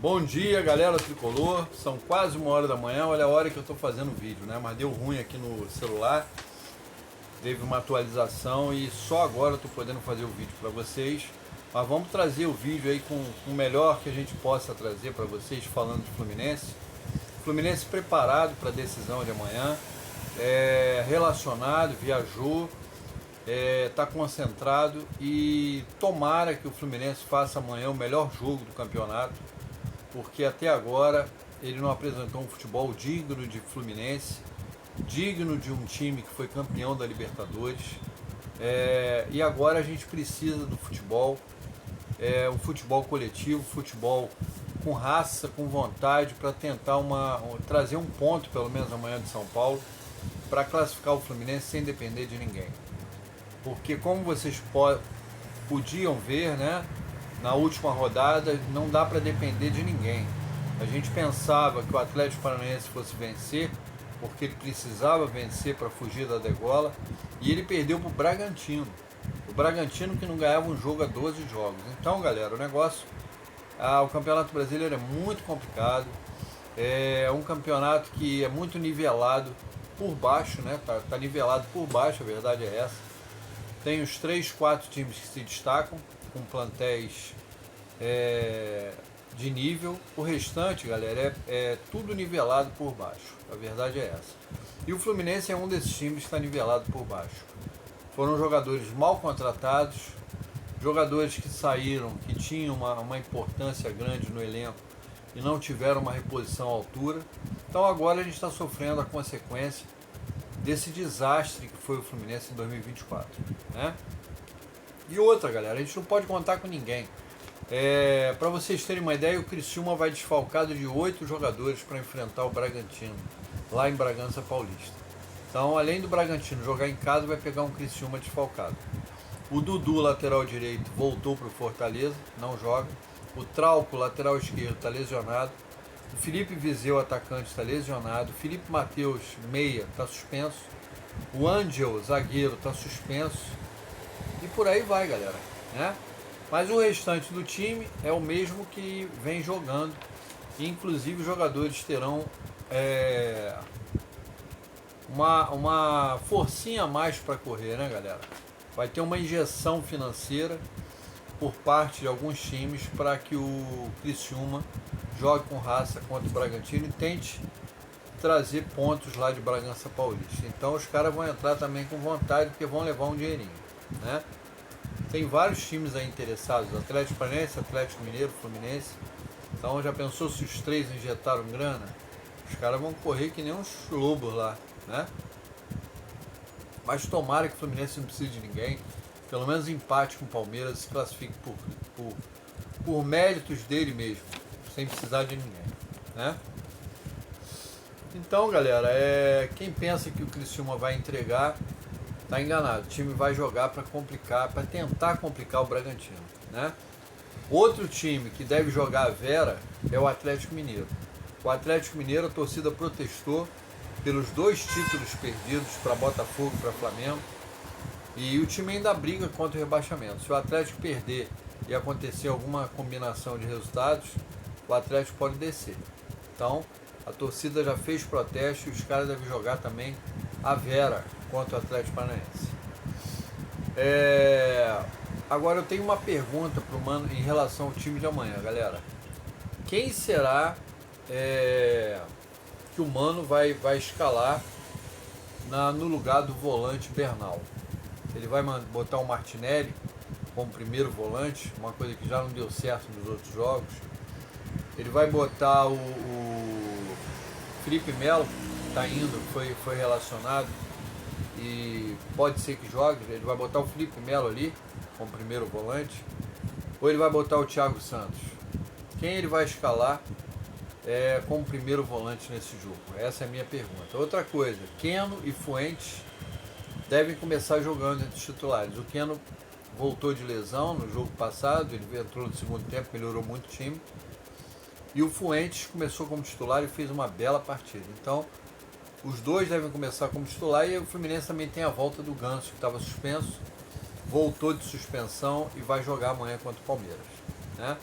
Bom dia, galera tricolor. São quase 1h da manhã. Olha a hora que eu estou fazendo o vídeo, né? Mas deu ruim aqui no celular. Teve uma atualização e só agora eu estou podendo fazer o vídeo para vocês. Mas vamos trazer o vídeo aí com o melhor que a gente possa trazer para vocês, falando de Fluminense. Fluminense preparado para a decisão de amanhã, relacionado, viajou, está concentrado e tomara que o Fluminense faça amanhã o melhor jogo do campeonato, porque até agora ele não apresentou um futebol digno de Fluminense, digno de um time que foi campeão da Libertadores, e agora a gente precisa do futebol, um futebol coletivo, futebol com raça, com vontade, para tentar trazer um ponto, pelo menos amanhã, de São Paulo, para classificar o Fluminense sem depender de ninguém. Porque como vocês podiam ver, né, na última rodada, não dá para depender de ninguém. A gente pensava que o Atlético Paranaense fosse vencer, porque ele precisava vencer para fugir da degola, e ele perdeu para o Bragantino. O Bragantino que não ganhava um jogo há 12 jogos. Então, galera, o negócio... o Campeonato Brasileiro é muito complicado, é um campeonato que é muito nivelado por baixo, né? Tá nivelado por baixo, a verdade é essa. Tem os 3, 4 times que se destacam, com plantéis de nível. O restante, galera, é tudo nivelado por baixo, a verdade é essa. E o Fluminense é um desses times que está nivelado por baixo. Foram jogadores mal contratados, jogadores que saíram, que tinham uma importância grande no elenco e não tiveram uma reposição à altura. Então agora a gente está sofrendo a consequência desse desastre que foi o Fluminense em 2024, né? E outra, galera, a gente não pode contar com ninguém. Para vocês terem uma ideia, o Criciúma vai desfalcado de 8 jogadores para enfrentar o Bragantino, lá em Bragança Paulista. Então, além do Bragantino jogar em casa, vai pegar um Criciúma desfalcado. O Dudu, lateral direito, voltou para o Fortaleza, não joga. O Trauco, lateral esquerdo, está lesionado. O Felipe Viseu, atacante, está lesionado. O Felipe Matheus, meia, está suspenso. O Ângel, zagueiro, está suspenso. E por aí vai, galera, né? Mas o restante do time é o mesmo que vem jogando. E, inclusive, os jogadores terão uma forcinha a mais para correr, né, galera? Vai ter uma injeção financeira por parte de alguns times para que o Criciúma jogue com raça contra o Bragantino e tente trazer pontos lá de Bragança Paulista. Então os caras vão entrar também com vontade, porque vão levar um dinheirinho, né? Tem vários times aí interessados, Atlético Paranaense, Atlético Mineiro, Fluminense. Então já pensou se os 3 injetaram grana? Os caras vão correr que nem uns lobos lá, né? Mas tomara que o Fluminense não precise de ninguém. Pelo menos empate com o Palmeiras, se classifique por méritos dele mesmo, sem precisar de ninguém, né? Então, galera, quem pensa que o Criciúma vai entregar, tá enganado. O time vai jogar para complicar, para tentar complicar o Bragantino, né? Outro time que deve jogar a vera é o Atlético Mineiro. O Atlético Mineiro, a torcida protestou pelos 2 títulos perdidos para Botafogo e para Flamengo, e o time ainda briga contra o rebaixamento. Se o Atlético perder e acontecer alguma combinação de resultados, o Atlético pode descer. Então a torcida já fez protesto e os caras devem jogar também a vera contra o Atlético Paranaense. Agora eu tenho uma pergunta para o Mano em relação ao time de amanhã, galera. Quem será que o Mano vai escalar no lugar do volante Bernal? Ele vai botar o Martinelli como primeiro volante, uma coisa que já não deu certo nos outros jogos. Ele vai botar o Felipe Melo, que está indo, foi relacionado e pode ser que jogue. Ele vai botar o Felipe Melo ali como primeiro volante, ou ele vai botar o Thiago Santos? Quem ele vai escalar como primeiro volante nesse jogo? Essa é a minha pergunta. Outra coisa, Keno e Fuentes devem começar jogando entre os titulares. O Keno voltou de lesão no jogo passado, ele entrou no segundo tempo, melhorou muito o time. E o Fuentes começou como titular e fez uma bela partida. Então, os dois devem começar como titular, e o Fluminense também tem a volta do Ganso, que estava suspenso, voltou de suspensão e vai jogar amanhã contra o Palmeiras, né?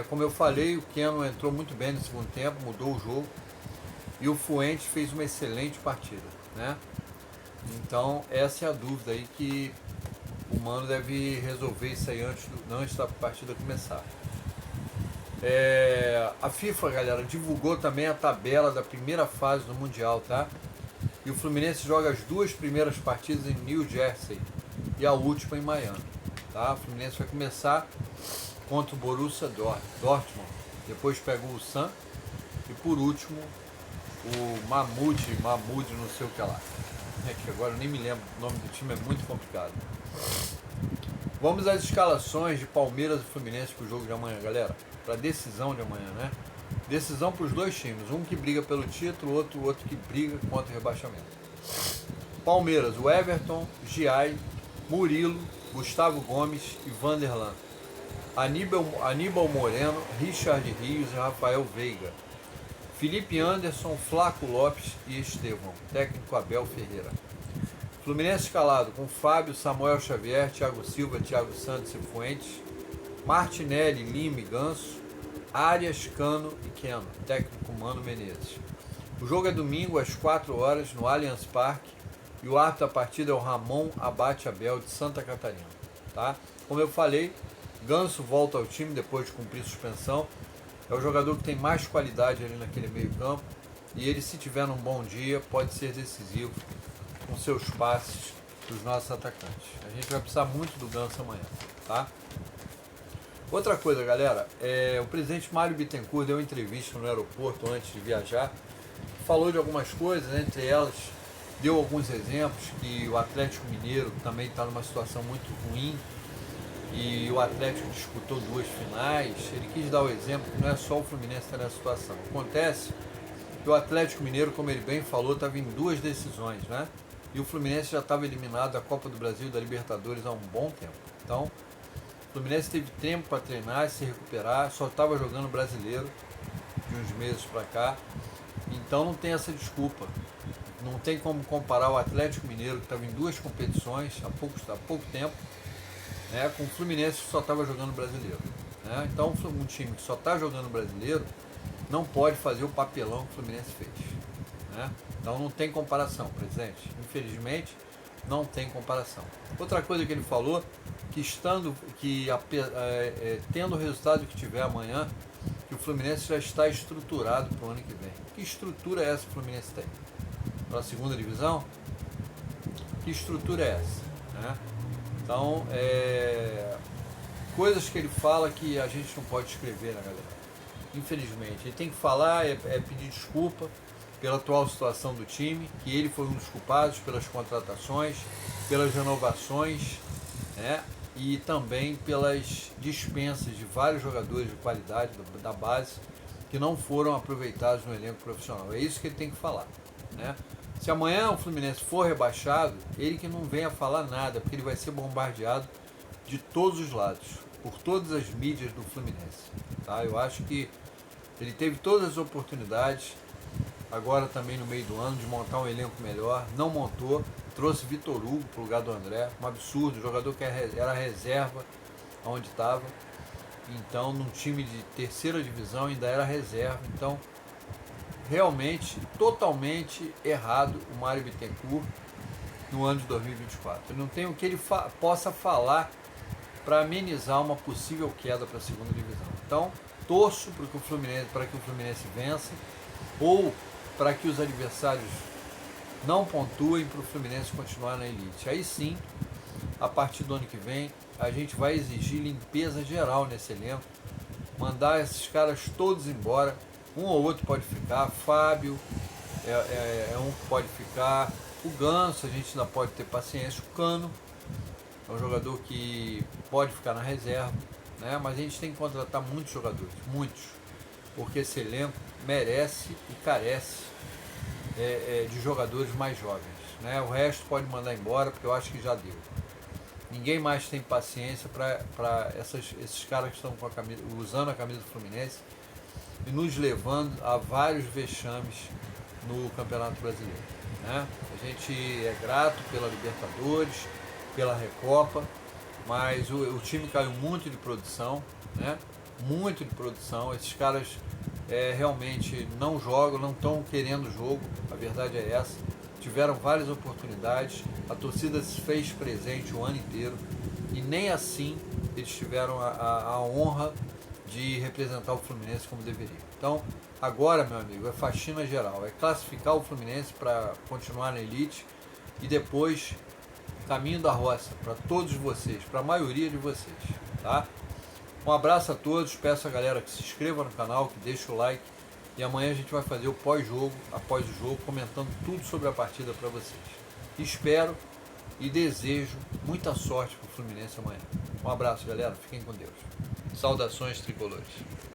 Como eu falei, o Keno entrou muito bem no segundo tempo, mudou o jogo. E o Fuentes fez uma excelente partida, né? Então, essa é a dúvida aí que o Mano deve resolver isso aí antes da partida começar. A FIFA, galera, divulgou também a tabela da primeira fase do Mundial, tá? E o Fluminense joga as 2 primeiras partidas em New Jersey e a última em Miami, tá? O Fluminense vai começar contra o Borussia Dortmund, depois pega o Ulsan e por último o Mahmoud, não sei o que lá. Que agora eu nem me lembro, o nome do time é muito complicado. Vamos às escalações de Palmeiras e Fluminense para o jogo de amanhã, galera. Para a decisão de amanhã, né? Decisão para os dois times, um que briga pelo título, outro que briga contra o rebaixamento. Palmeiras, o Everton, Giai, Murilo, Gustavo Gomes e Vanderlan. Aníbal Moreno, Richard Rios e Rafael Veiga. Felipe Anderson, Flaco Lopes e Estevão. Técnico Abel Ferreira. Fluminense escalado com Fábio, Samuel Xavier, Thiago Silva, Thiago Santos e Fuentes. Martinelli, Lima e Ganso. Arias, Cano e Keno. Técnico Mano Menezes. O jogo é domingo às 4 horas no Allianz Parque. E o árbitro da partida é o Ramon Abate Abel de Santa Catarina. Tá? Como eu falei, Ganso volta ao time depois de cumprir suspensão. É o jogador que tem mais qualidade ali naquele meio campo. E ele, se tiver um bom dia, pode ser decisivo com seus passes dos nossos atacantes. A gente vai precisar muito do Ganso amanhã, tá? Outra coisa, galera, o presidente Mário Bittencourt deu uma entrevista no aeroporto antes de viajar, falou de algumas coisas, entre elas deu alguns exemplos que o Atlético Mineiro também está numa situação muito ruim e o Atlético disputou 2 finais. Ele quis dar o exemplo que não é só o Fluminense que está nessa situação. Acontece que o Atlético Mineiro, como ele bem falou, estava em 2 decisões, né? E o Fluminense já estava eliminado da Copa do Brasil e da Libertadores há um bom tempo. Então, o Fluminense teve tempo para treinar, se recuperar, só estava jogando brasileiro de uns meses para cá. Então não tem essa desculpa. Não tem como comparar o Atlético Mineiro, que estava em 2 competições há pouco tempo, né, com o Fluminense que só estava jogando brasileiro. Né? Então um time que só está jogando brasileiro não pode fazer o papelão que o Fluminense fez. Né? Então não tem comparação, presidente. Infelizmente, não tem comparação. Outra coisa que ele falou, tendo o resultado que tiver amanhã, que o Fluminense já está estruturado para o ano que vem. Que estrutura é essa que o Fluminense tem? Para a segunda divisão? Que estrutura é essa? Né? Então, coisas que ele fala que a gente não pode escrever, né, galera? Infelizmente. Ele tem que falar, pedir desculpa pela atual situação do time, que ele foi um dos culpados pelas contratações, pelas renovações, né? E também pelas dispensas de vários jogadores de qualidade da base que não foram aproveitados no elenco profissional. É isso que ele tem que falar. Né? Se amanhã o Fluminense for rebaixado, ele que não venha falar nada, porque ele vai ser bombardeado de todos os lados, por todas as mídias do Fluminense. Tá? Eu acho que ele teve todas as oportunidades, agora também no meio do ano, de montar um elenco melhor, não montou, trouxe Vitor Hugo para o lugar do André, um absurdo, jogador que era reserva onde estava, então num time de terceira divisão ainda era reserva, então realmente, totalmente errado o Mário Bittencourt no ano de 2024. Eu não tenho o que ele possa falar para amenizar uma possível queda para a segunda divisão. Então, torço para que o Fluminense vença ou para que os adversários não pontuem para o Fluminense continuar na elite. Aí sim, a partir do ano que vem, a gente vai exigir limpeza geral nesse elenco, mandar esses caras todos embora. Um ou outro pode ficar, Fábio é um que pode ficar, o Ganso a gente ainda pode ter paciência, o Cano é um jogador que pode ficar na reserva, né? Mas a gente tem que contratar muitos jogadores, muitos, porque esse elenco merece e carece de jogadores mais jovens, né? O resto pode mandar embora, porque eu acho que já deu. Ninguém mais tem paciência para esses caras que estão usando a camisa do Fluminense e nos levando a vários vexames no Campeonato Brasileiro. Né? A gente é grato pela Libertadores, pela Recopa, mas o time caiu muito de produção, né? muito de produção. Esses caras realmente não jogam, não estão querendo jogo, a verdade é essa. Tiveram várias oportunidades, a torcida se fez presente o ano inteiro e nem assim eles tiveram a honra de representar o Fluminense como deveriam. Então, agora, meu amigo, é faxina geral, é classificar o Fluminense para continuar na elite e depois caminho da roça para todos vocês, para a maioria de vocês, tá? Um abraço a todos, peço a galera que se inscreva no canal, que deixe o like e amanhã a gente vai fazer o pós-jogo, após o jogo, comentando tudo sobre a partida para vocês. Espero e desejo muita sorte para o Fluminense amanhã. Um abraço, galera, fiquem com Deus. Saudações tricolores.